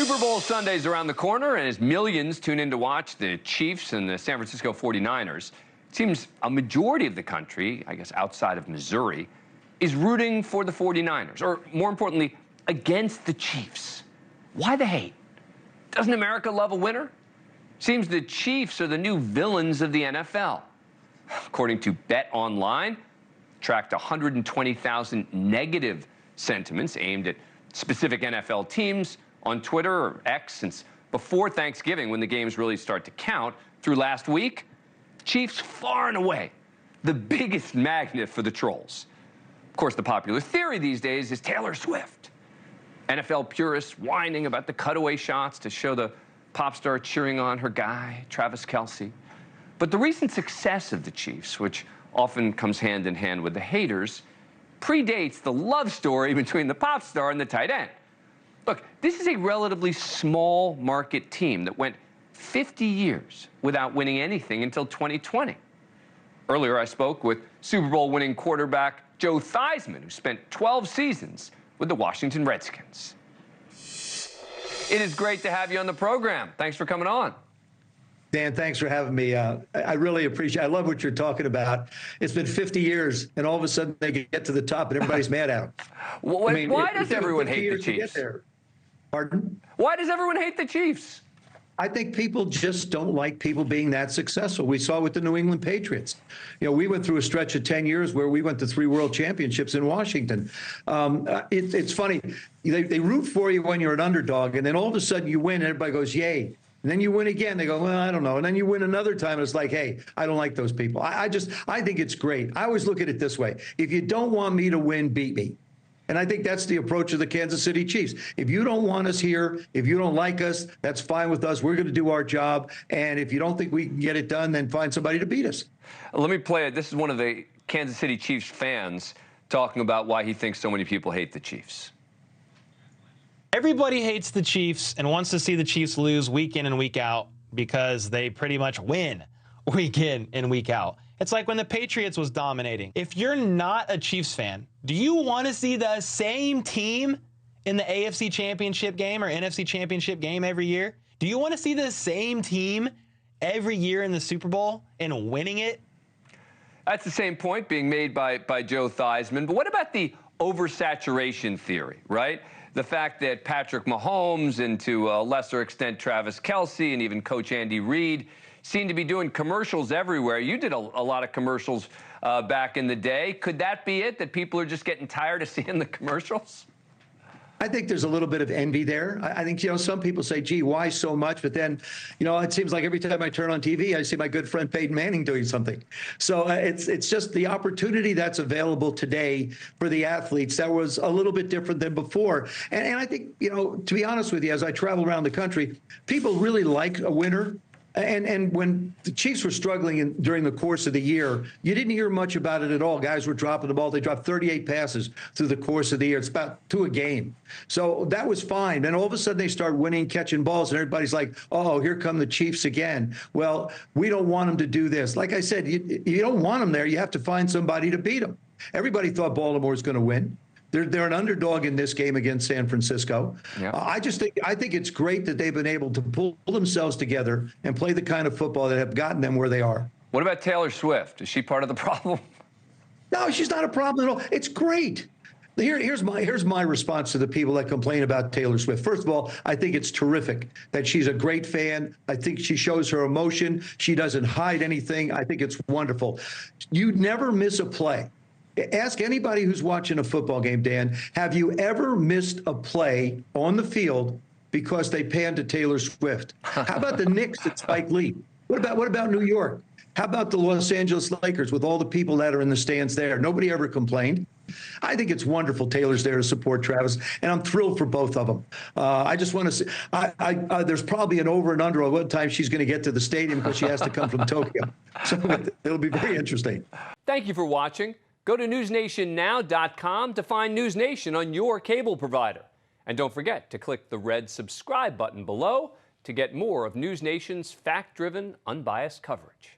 Super Bowl Sunday's around the corner, and as millions tune in to watch the Chiefs and the San Francisco 49ers, it seems a majority of the country, I guess outside of Missouri, is rooting for the 49ers, or more importantly, against the Chiefs. Why the hate? Doesn't America love a winner? Seems the Chiefs are the new villains of the NFL. According to Bet Online, tracked 120,000 negative sentiments aimed at specific NFL teams on Twitter or X since before Thanksgiving, when the games really start to count. Through last week, Chiefs far and away the biggest magnet for the trolls. Of course, the popular theory these days is Taylor Swift. NFL purists whining about the cutaway shots to show the pop star cheering on her guy, Travis Kelce. But the recent success of the Chiefs, which often comes hand in hand with the haters, predates the love story between the pop star and the tight end. Look, this is a relatively small market team that went 50 years without winning anything until 2020. Earlier, I spoke with Super Bowl winning quarterback Joe Theismann, who spent 12 seasons with the Washington Redskins. It is great to have you on the program. Thanks for coming on. Dan, thanks for having me. I really appreciate it. I love what you're talking about. It's been 50 years, and all of a sudden they get to the top, and everybody's mad at them. Well, why does everyone hate the Chiefs? Pardon? Why does everyone hate the Chiefs? I think people just don't like people being that successful. We saw with the New England Patriots. You know, we went through a stretch of 10 years where we went to 3 world championships in Washington. It's funny. They root for you when you're an underdog, and then all of a sudden you win, and everybody goes, yay. And then you win again. They go, well, I don't know. And then you win another time. And it's like, hey, I don't like those people. I think it's great. I always look at it this way. If you don't want me to win, beat me. And I think that's the approach of the Kansas City Chiefs. If you don't want us here, if you don't like us, that's fine with us. We're going to do our job. And if you don't think we can get it done, then find somebody to beat us. Let me play it. This is one of the Kansas City Chiefs fans talking about why he thinks so many people hate the Chiefs. Everybody hates the Chiefs and wants to see the Chiefs lose week in and week out because they pretty much win week in and week out. It's like when the Patriots was dominating. If you're not a Chiefs fan, do you want to see the same team in the AFC Championship game or NFC Championship game every year? Do you want to see the same team every year in the Super Bowl and winning it? That's the same point being made by Joe Theismann. But what about the oversaturation theory, right? The fact that Patrick Mahomes and to a lesser extent Travis Kelce and even Coach Andy Reid seem to be doing commercials everywhere. You did a lot of commercials back in the day. Could that be it, that people are just getting tired of seeing the commercials? I think there's a little bit of envy there. I think, some people say, gee, why so much? But then, it seems like every time I turn on TV, I see my good friend Peyton Manning doing something. So it's just the opportunity that's available today for the athletes that was a little bit different than before. And I think, to be honest with you, as I travel around the country, people really like a winner. And when the Chiefs were struggling during the course of the year, you didn't hear much about it at all. Guys were dropping the ball. They dropped 38 passes through the course of the year. It's about 2 a game. So that was fine. Then all of a sudden they start winning, catching balls, and everybody's like, oh, here come the Chiefs again. Well, we don't want them to do this. Like I said, you don't want them there. You have to find somebody to beat them. Everybody thought Baltimore was going to win. They're an underdog in this game against San Francisco. Yeah. I think it's great that they've been able to pull themselves together and play the kind of football that have gotten them where they are. What about Taylor Swift? Is she part of the problem? No, she's not a problem at all. It's great. Here's my response to the people that complain about Taylor Swift. First of all, I think it's terrific that she's a great fan. I think she shows her emotion. She doesn't hide anything. I think it's wonderful. You never miss a play. Ask anybody who's watching a football game, Dan, have you ever missed a play on the field because they panned to Taylor Swift? How about the Knicks and Spike Lee? What about New York? How about the Los Angeles Lakers with all the people that are in the stands there? Nobody ever complained. I think it's wonderful Taylor's there to support Travis, and I'm thrilled for both of them. I just want to say, there's probably an over and under on what time she's going to get to the stadium because she has to come from Tokyo. So it'll be very interesting. Thank you for watching. Go to newsnationnow.com to find NewsNation on your cable provider. And don't forget to click the red subscribe button below to get more of NewsNation's fact-driven, unbiased coverage.